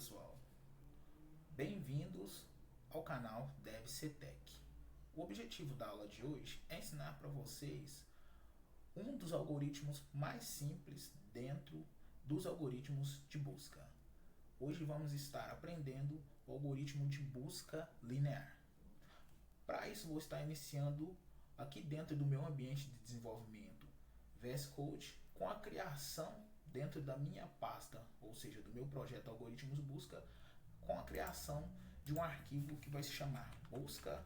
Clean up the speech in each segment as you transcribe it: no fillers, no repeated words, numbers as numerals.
pessoal, bem-vindos ao canal DevCTech. O objetivo da aula de hoje é ensinar para vocês um dos algoritmos mais simples dentro dos algoritmos de busca. Hoje vamos estar aprendendo o algoritmo de busca linear. Para isso vou estar iniciando aqui dentro do meu ambiente de desenvolvimento VS Code com a criação dentro da minha pasta, ou seja, do meu projeto Algoritmos Busca, com a criação de um arquivo que vai se chamar busca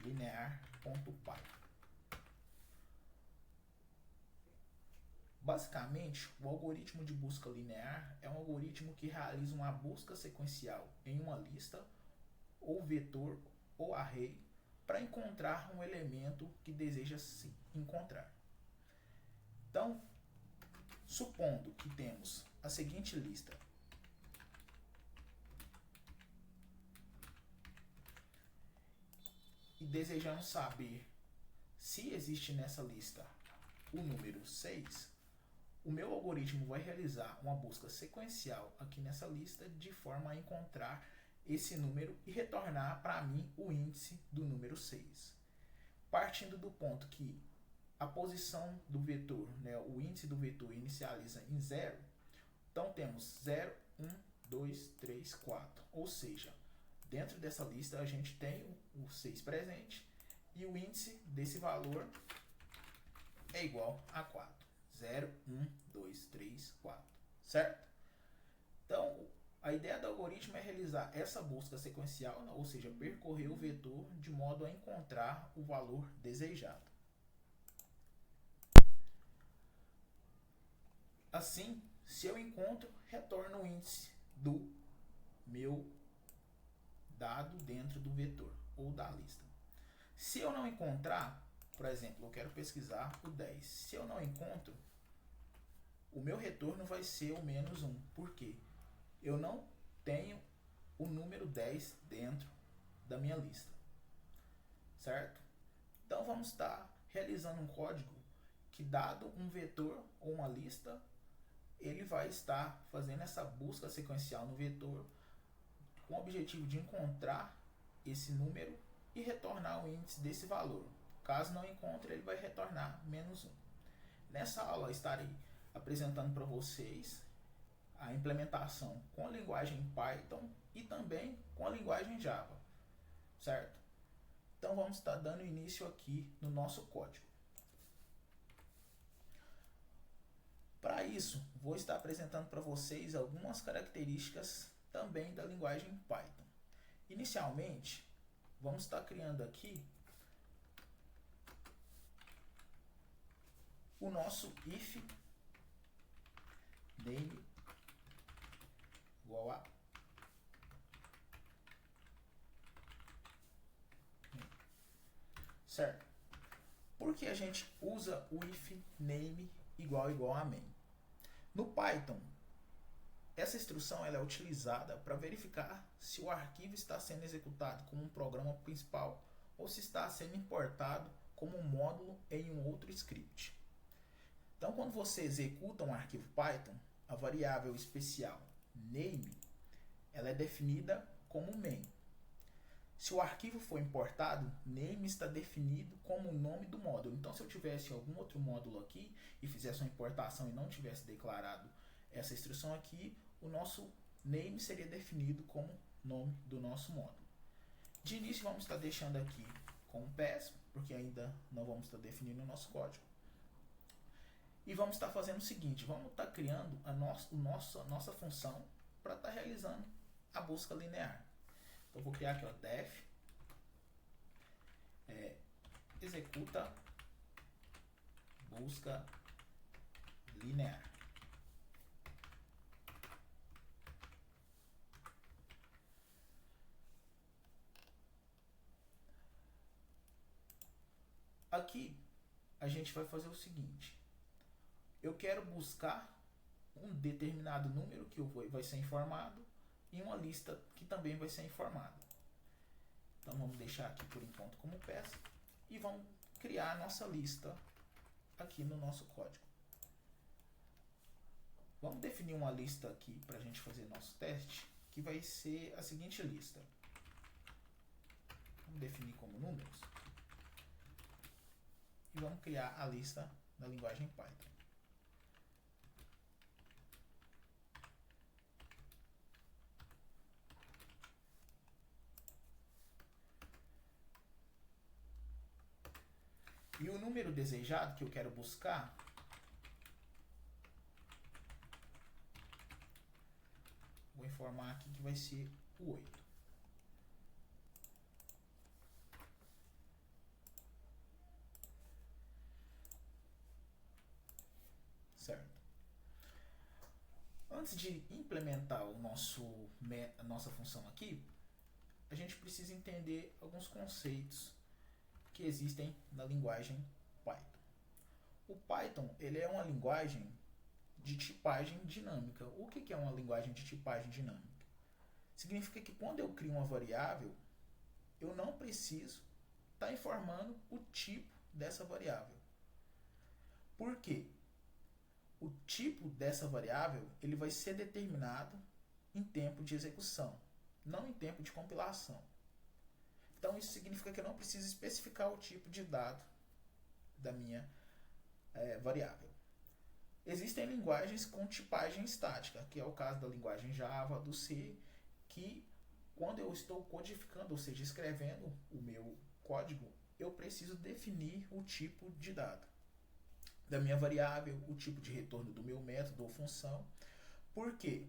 linear.py. Basicamente, o algoritmo de busca linear é um algoritmo que realiza uma busca sequencial em uma lista, ou vetor, ou array, para encontrar um elemento que deseja se encontrar. Então, supondo que temos a seguinte lista. E desejamos saber se existe nessa lista o número 6, o meu algoritmo vai realizar uma busca sequencial aqui nessa lista de forma a encontrar esse número e retornar para mim o índice do número 6. Partindo do ponto que a posição do vetor, o índice do vetor inicializa em 0, então temos 0, 1, 2, 3, 4. Ou seja, dentro dessa lista a gente tem o 6 presente e o índice desse valor é igual a 4. 0, 1, 2, 3, 4. Certo? Então, a ideia do algoritmo é realizar essa busca sequencial, ou seja, percorrer o vetor de modo a encontrar o valor desejado. Assim, se eu encontro, retorno o índice do meu dado dentro do vetor ou da lista. Se eu não encontrar, por exemplo, eu quero pesquisar o 10. Se eu não encontro, o meu retorno vai ser o menos 1. Por quê? Eu não tenho o número 10 dentro da minha lista. Certo? Então vamos estar realizando um código que, dado um vetor ou uma lista, ele vai estar fazendo essa busca sequencial no vetor com o objetivo de encontrar esse número e retornar o índice desse valor. Caso não encontre, ele vai retornar menos 1. Nessa aula eu estarei apresentando para vocês a implementação com a linguagem Python e também com a linguagem Java. Certo? Então vamos estar dando início aqui no nosso código. Para isso, vou estar apresentando para vocês algumas características também da linguagem Python. Inicialmente, vamos estar criando aqui o nosso if name igual a certo? Por que a gente usa o if name igual a main? No Python, essa instrução ela é utilizada para verificar se o arquivo está sendo executado como um programa principal ou se está sendo importado como um módulo em um outro script. Então, quando você executa um arquivo Python, a variável especial name ela é definida como main. Se o arquivo for importado, name está definido como o nome do módulo. Então, se eu tivesse algum outro módulo aqui e fizesse uma importação e não tivesse declarado essa instrução aqui, o nosso name seria definido como nome do nosso módulo. De início, vamos estar deixando aqui com pass, porque ainda não vamos estar definindo o nosso código. E vamos estar fazendo o seguinte, vamos estar criando a nossa função para estar realizando a busca linear. Então, vou criar aqui, def executa busca linear. Aqui, a gente vai fazer o seguinte. Eu quero buscar um determinado número que vai ser informado e uma lista que também vai ser informada. Então, vamos deixar aqui por enquanto como peça e vamos criar a nossa lista aqui no nosso código. Vamos definir uma lista aqui para a gente fazer nosso teste, que vai ser a seguinte lista. Vamos definir como números. E vamos criar a lista na linguagem Python. E o número desejado que eu quero buscar vou informar aqui que vai ser o 8. Certo? Antes de implementar a nossa função aqui, a gente precisa entender alguns conceitos que existem na linguagem Python. O Python ele é uma linguagem de tipagem dinâmica. O que é uma linguagem de tipagem dinâmica? Significa que quando eu crio uma variável, eu não preciso estar informando o tipo dessa variável. Por quê? O tipo dessa variável ele vai ser determinado em tempo de execução, não em tempo de compilação. Então isso significa que eu não preciso especificar o tipo de dado da minha variável. Existem linguagens com tipagem estática, que é o caso da linguagem Java, do C, que quando eu estou codificando, ou seja, escrevendo o meu código, eu preciso definir o tipo de dado da minha variável, o tipo de retorno do meu método ou função, porque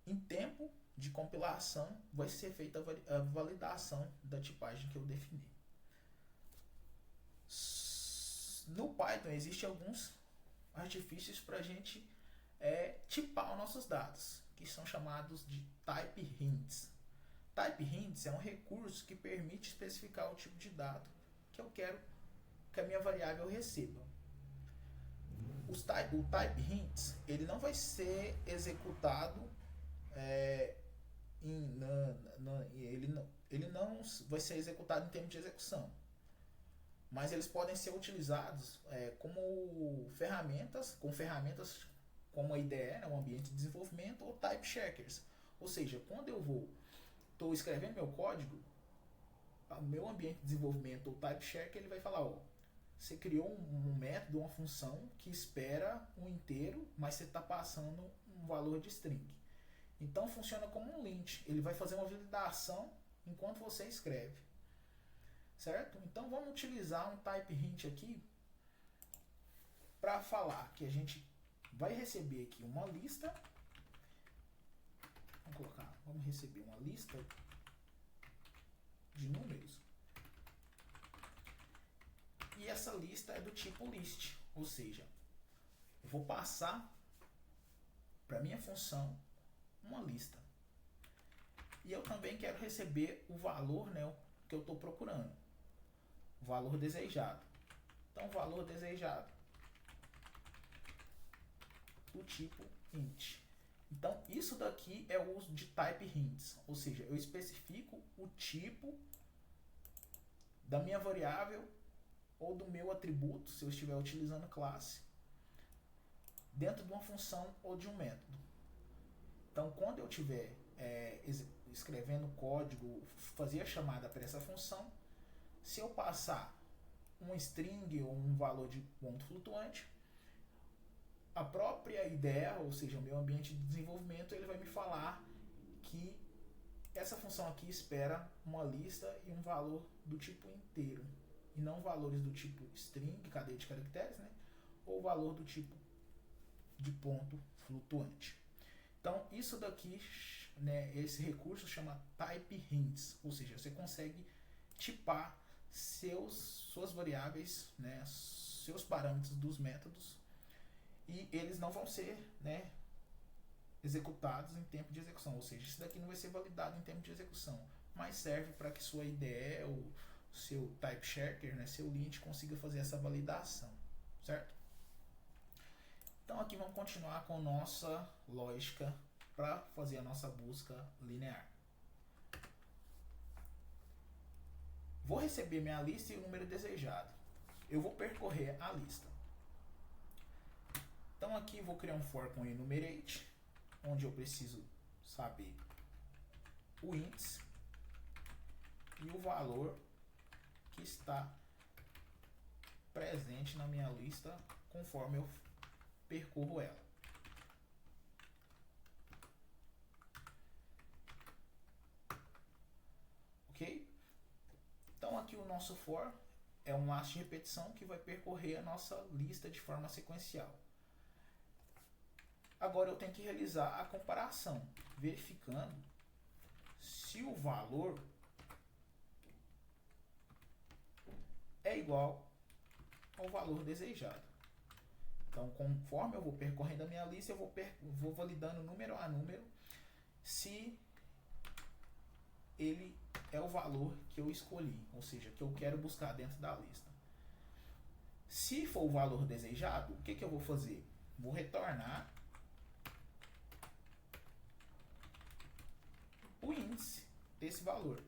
em tempo de compilação vai ser feita a validação da tipagem que eu defini. No Python existem alguns artifícios para a gente tipar os nossos dados, que são chamados de type hints. Type hints é um recurso que permite especificar o tipo de dado que eu quero que a minha variável receba. O type hints ele não vai ser executado ele não vai ser executado em termos de execução, mas eles podem ser utilizados como ferramentas como a IDE, um ambiente de desenvolvimento, ou type checkers. Ou seja, quando eu estou escrevendo meu código, o meu ambiente de desenvolvimento ou type checker ele vai falar, você criou um método, uma função que espera um inteiro, mas você está passando um valor de string. Então funciona como um lint, ele vai fazer uma validação enquanto você escreve. Certo? Então vamos utilizar um type hint aqui para falar que a gente vai receber aqui uma lista. Vamos receber uma lista de números. E essa lista é do tipo list, ou seja, eu vou passar para minha função uma lista. E eu também quero receber o valor, que eu estou procurando. O valor desejado. Então, o valor desejado do tipo int. Então, isso daqui é o uso de type hints, ou seja, eu especifico o tipo da minha variável ou do meu atributo, se eu estiver utilizando classe, dentro de uma função ou de um método. Então, quando eu estiver escrevendo código, fazer a chamada para essa função, se eu passar um string ou um valor de ponto flutuante, a própria IDE, ou seja, o meu ambiente de desenvolvimento, ele vai me falar que essa função aqui espera uma lista e um valor do tipo inteiro, e não valores do tipo string, cadeia de caracteres, ou valor do tipo de ponto flutuante. Então, isso daqui, esse recurso chama type hints, ou seja, você consegue tipar suas variáveis, seus parâmetros dos métodos, e eles não vão ser executados em tempo de execução, ou seja, isso daqui não vai ser validado em tempo de execução, mas serve para que sua IDE ou seu type checker, seu lint, consiga fazer essa validação, certo? Então aqui vamos continuar com nossa lógica para fazer a nossa busca linear. Vou receber minha lista e o número desejado. Eu vou percorrer a lista. Então aqui eu vou criar um for com enumerate, onde eu preciso saber o índice e o valor que está presente na minha lista conforme eu percorro ela. Ok? Então aqui o nosso for é um laço de repetição que vai percorrer a nossa lista de forma sequencial. Agora eu tenho que realizar a comparação, verificando se o valor é igual ao valor desejado. Então, conforme eu vou percorrendo a minha lista, eu vou validando número a número se ele é o valor que eu escolhi, ou seja, que eu quero buscar dentro da lista. Se for o valor desejado, o que eu vou fazer? Vou retornar o índice desse valor.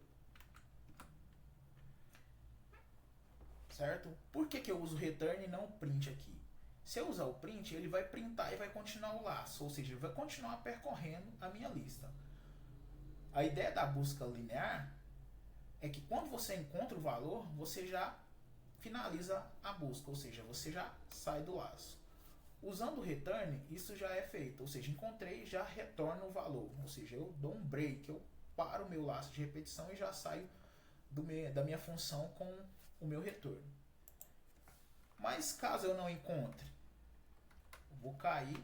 Certo? Por que eu uso return e não print aqui? Se eu usar o print, ele vai printar e vai continuar o laço, ou seja, ele vai continuar percorrendo a minha lista. A ideia da busca linear é que quando você encontra o valor, você já finaliza a busca, ou seja, você já sai do laço. Usando o return, isso já é feito, ou seja, encontrei, já retorno o valor, ou seja, eu dou um break, eu paro o meu laço de repetição e já saio da minha função com o meu retorno. Mas caso eu não encontre, eu vou cair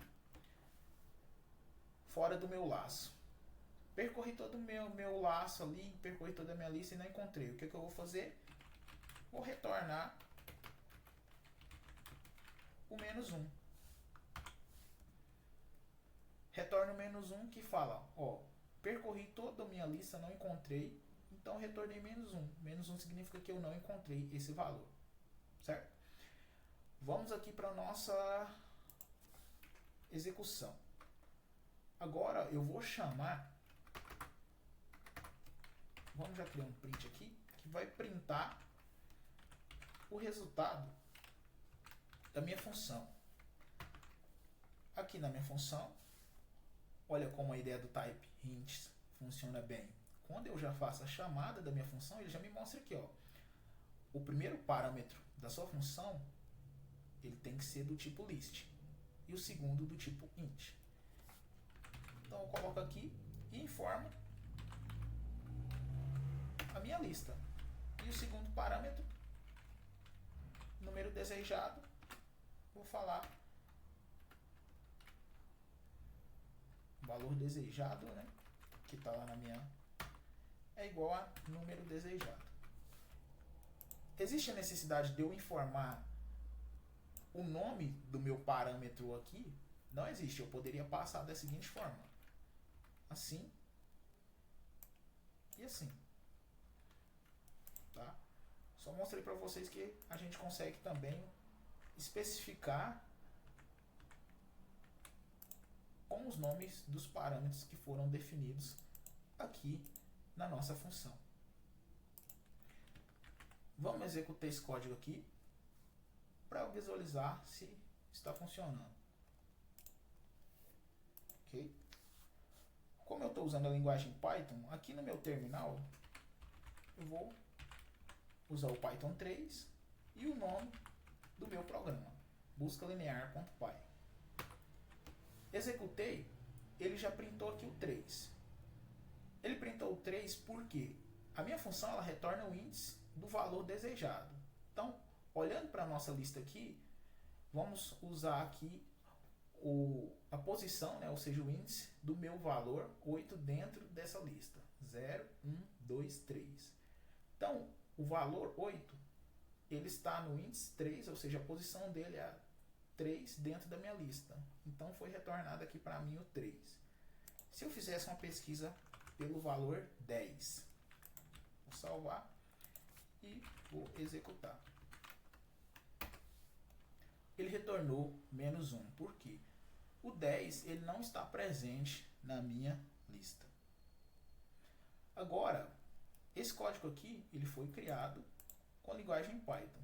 fora do meu laço. Percorri todo o meu laço ali, percorri toda a minha lista e não encontrei. O que eu vou fazer? Vou retornar o -1. Retorno o -1 que fala, ó, percorri toda a minha lista, não encontrei, então retornei -1. -1 significa que eu não encontrei esse valor, certo? Vamos aqui para a nossa execução. Agora eu vou chamar, vamos já criar um print aqui, que vai printar o resultado da minha função. Aqui na minha função, olha como a ideia do type hints funciona bem. Quando eu já faço a chamada da minha função, ele já me mostra aqui, ó, o primeiro parâmetro da sua função, ele tem que ser do tipo list, e o segundo do tipo int. Então eu coloco aqui e informo a minha lista. E o segundo parâmetro, número desejado, vou falar valor desejado, né, que está lá na minha, é igual a número desejado. Existe a necessidade de eu informar o nome do meu parâmetro aqui? Não existe. Eu poderia passar da seguinte forma: assim e assim. Tá? Só mostrei para vocês que a gente consegue também especificar com os nomes dos parâmetros que foram definidos aqui na nossa função. Vamos executar esse código aqui para visualizar se está funcionando. Ok? Como eu estou usando a linguagem Python, aqui no meu terminal eu vou usar o Python 3 e o nome do meu programa, buscalinear.py. Executei, ele já printou aqui o 3. Ele printou o 3 porque a minha função ela retorna o índice do valor desejado. Então, olhando para a nossa lista aqui, vamos usar aqui a posição, né, ou seja, o índice do meu valor 8 dentro dessa lista. 0, 1, 2, 3. Então, o valor 8, ele está no índice 3, ou seja, a posição dele é 3 dentro da minha lista. Então, foi retornado aqui para mim o 3. Se eu fizesse uma pesquisa pelo valor 10, vou salvar e vou executar. Ele retornou -1. Por quê? O 10 ele não está presente na minha lista. Agora, esse código aqui ele foi criado com a linguagem Python.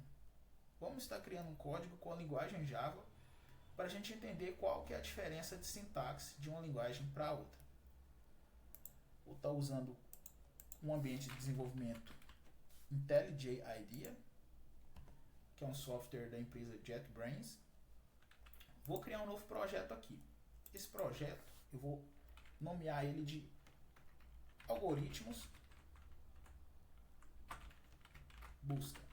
Vamos estar criando um código com a linguagem Java para a gente entender qual que é a diferença de sintaxe de uma linguagem para outra. Vou estar usando um ambiente de desenvolvimento IntelliJ IDEA, que é um software da empresa JetBrains. Vou criar um novo projeto aqui. Esse projeto eu vou nomear ele de algoritmos busca.